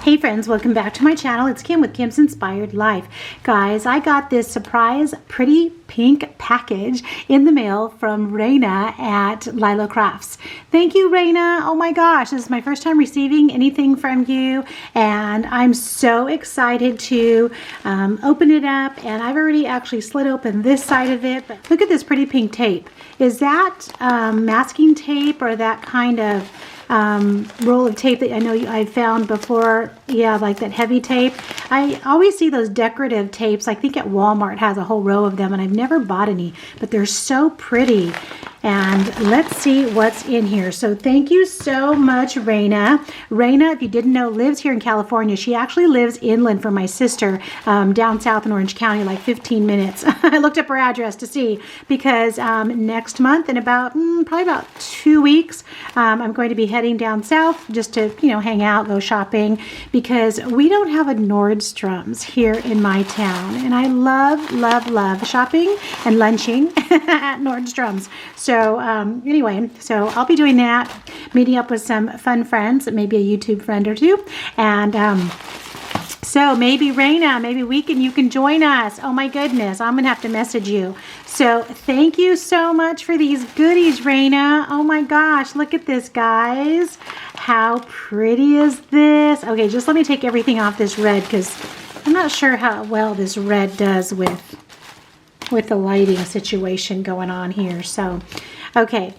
Hey friends, welcome back to my channel. It's Kim with Kim's Inspired Life. Guys, I got this surprise pretty pink package in the mail from Rana at Lylo Crafts. Thank you, Rana. Oh my gosh, this is my first time receiving anything from you, and I'm so excited to open it up. And I've already actually slid open this side of it, but look at this pretty pink tape. Is that masking tape or that kind of roll of tape that I know I've found before? Yeah, like that heavy tape. I always see those decorative tapes. I think at Walmart has a whole row of them, and I've never bought any, but they're so pretty. And let's see what's in here. So thank you so much, Rana. Rana, if you didn't know, lives here in California. She actually lives inland from my sister down south in Orange County, like 15 minutes. I looked up her address to see, because next month, in about probably about 2 weeks, I'm going to be heading down south just to, you know, hang out, go shopping, because we don't have a Nordstrom's here in my town. And I love, love, love shopping and lunching at Nordstrom's. So anyway, so I'll be doing that, meeting up with some fun friends, maybe a YouTube friend or two. And so maybe Rana, maybe you can join us. Oh my goodness, I'm gonna have to message you. So thank you so much for these goodies, Rana. Oh my gosh, look at this, guys. How pretty is this? Okay, just let me take everything off this red, because I'm not sure how well this red does with the lighting situation going on here. So, okay.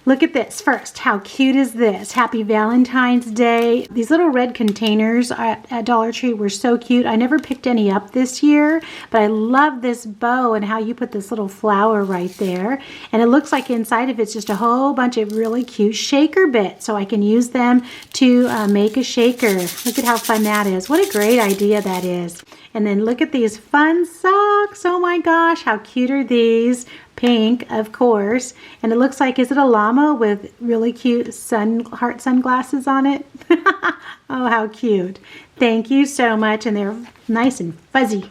Look at this first. How cute is this? Happy Valentine's Day. These little red containers at Dollar Tree were so cute. I never picked any up this year, but I love this bow and how you put this little flower right there. And it looks like inside of it's just a whole bunch of really cute shaker bits, so I can use them to make a shaker. Look at how fun that is. What a great idea that is. And then look at these fun socks. Oh my gosh, how cute are these? Pink, of course. And it looks like, is it a llama with really cute heart sunglasses on it? Oh, how cute. Thank you so much. And they're nice and fuzzy.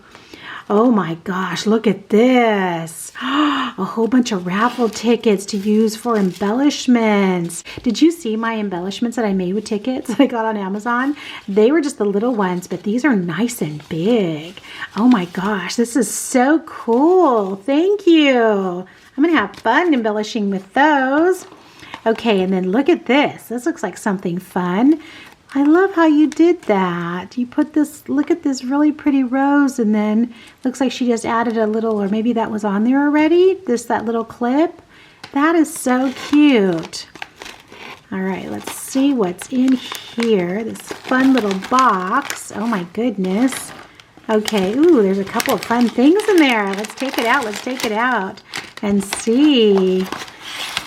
Oh my gosh, look at this. A whole bunch of raffle tickets to use for embellishments. Did you see my embellishments that I made with tickets that I got on Amazon? They were just the little ones, but these are nice and big. Oh my gosh, this is so cool. Thank you. I'm gonna have fun embellishing with those. Okay, and then look at this. This looks like something fun. I love how you did that. You put this, look at this really pretty rose, and then looks like she just added a little, or maybe that was on there already, that little clip. That is so cute. All right, let's see what's in here. This fun little box. Oh my goodness. Okay, ooh, there's a couple of fun things in there. Let's take it out. Let's take it out and see.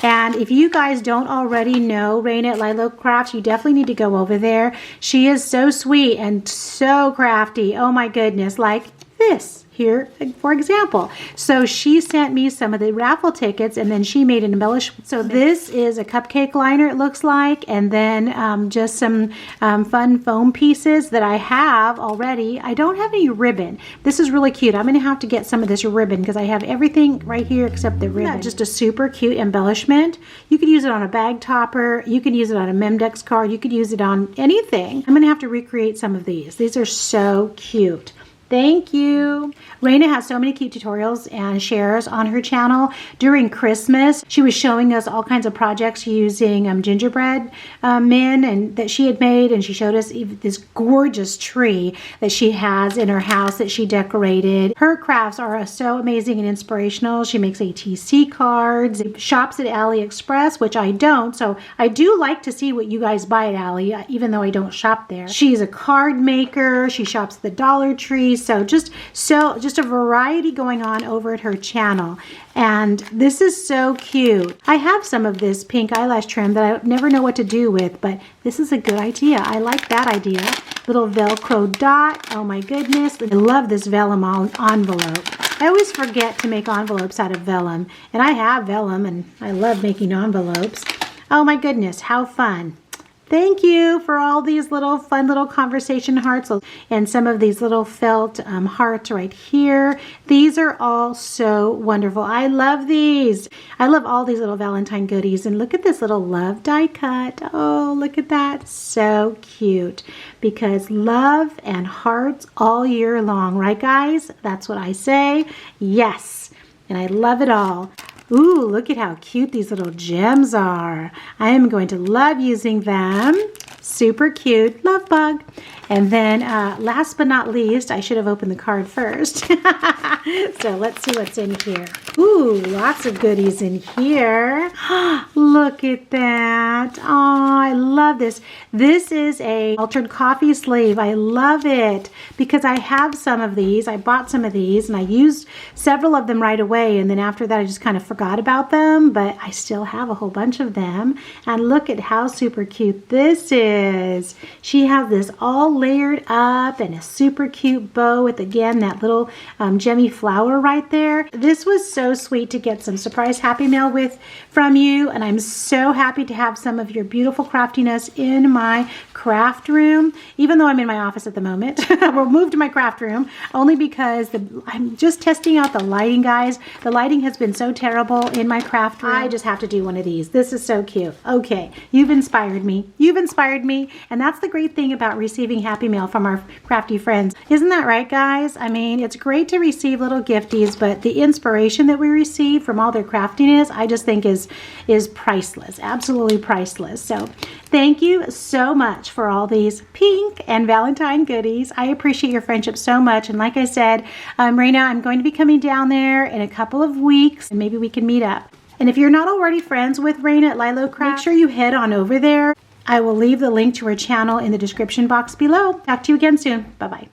And if you guys don't already know Rana at Lylo Crafts, you definitely need to go over there. She is so sweet and so crafty. Oh my goodness, like this here, for example. So she sent me some of the raffle tickets, and then she made an embellishment. So this is a cupcake liner, it looks like, and then just some fun foam pieces that I have already. I don't have any ribbon. This is really cute. I'm gonna have to get some of this ribbon, because I have everything right here except the ribbon. Just a super cute embellishment. You could use it on a bag topper. You could use it on a Memdex card. You could use it on anything. I'm gonna have to recreate some of these. These are so cute. Thank you. Rana has so many cute tutorials and shares on her channel. During Christmas, she was showing us all kinds of projects using gingerbread men and that she had made, and she showed us this gorgeous tree that she has in her house that she decorated. Her crafts are so amazing and inspirational. She makes ATC cards, shops at AliExpress, which I don't, so I do like to see what you guys buy at Ali, even though I don't shop there. She's a card maker. She shops at the Dollar Tree. So just a variety going on over at her channel. And this is so cute. I have some of this pink eyelash trim that I never know what to do with, but this is a good idea. I like that idea. Little Velcro dot. Oh my goodness. I love this vellum envelope. I always forget to make envelopes out of vellum. And I have vellum, and I love making envelopes. Oh my goodness, how fun. Thank you for all these little fun little conversation hearts and some of these little felt hearts right here. These are all so wonderful. I love these. I love all these little Valentine goodies. And look at this little love die cut. Oh, look at that. So cute. Because love and hearts all year long. Right, guys? That's what I say. Yes. And I love it all. Ooh, look at how cute these little gems are. I am going to love using them. Super cute. Love bug. And then last but not least, I should have opened the card first. So let's see what's in here. Ooh, lots of goodies in here. Look at that. Oh, I love this. This is a altered coffee sleeve. I love it because I have some of these. I bought some of these and I used several of them right away. And then after that, I just kind of forgot about them, but I still have a whole bunch of them. And look at how super cute this is. She has this all layered up and a super cute bow with, again, that little gemmy flower right there. This was so sweet to get some surprise happy mail from you, and I'm so happy to have some of your beautiful craftiness in my craft room, even though I'm in my office at the moment. We'll move to my craft room only because I'm just testing out the lighting, guys. The lighting has been so terrible in my craft room. I just have to do one of these. This is so cute. Okay, you've inspired me. You've inspired me, and that's the great thing about receiving happy mail from our crafty friends. Isn't that right, guys? I mean, it's great to receive little gifties, but the inspiration that we receive from all their craftiness, I just think is priceless, absolutely priceless. So thank you so much for all these pink and Valentine goodies. I appreciate your friendship so much. And like I said, Rana, I'm going to be coming down there in a couple of weeks, and maybe we can meet up. And if you're not already friends with Rana at Lylo Crafts, make sure you head on over there. I will leave the link to her channel in the description box below. Talk to you again soon. Bye-bye.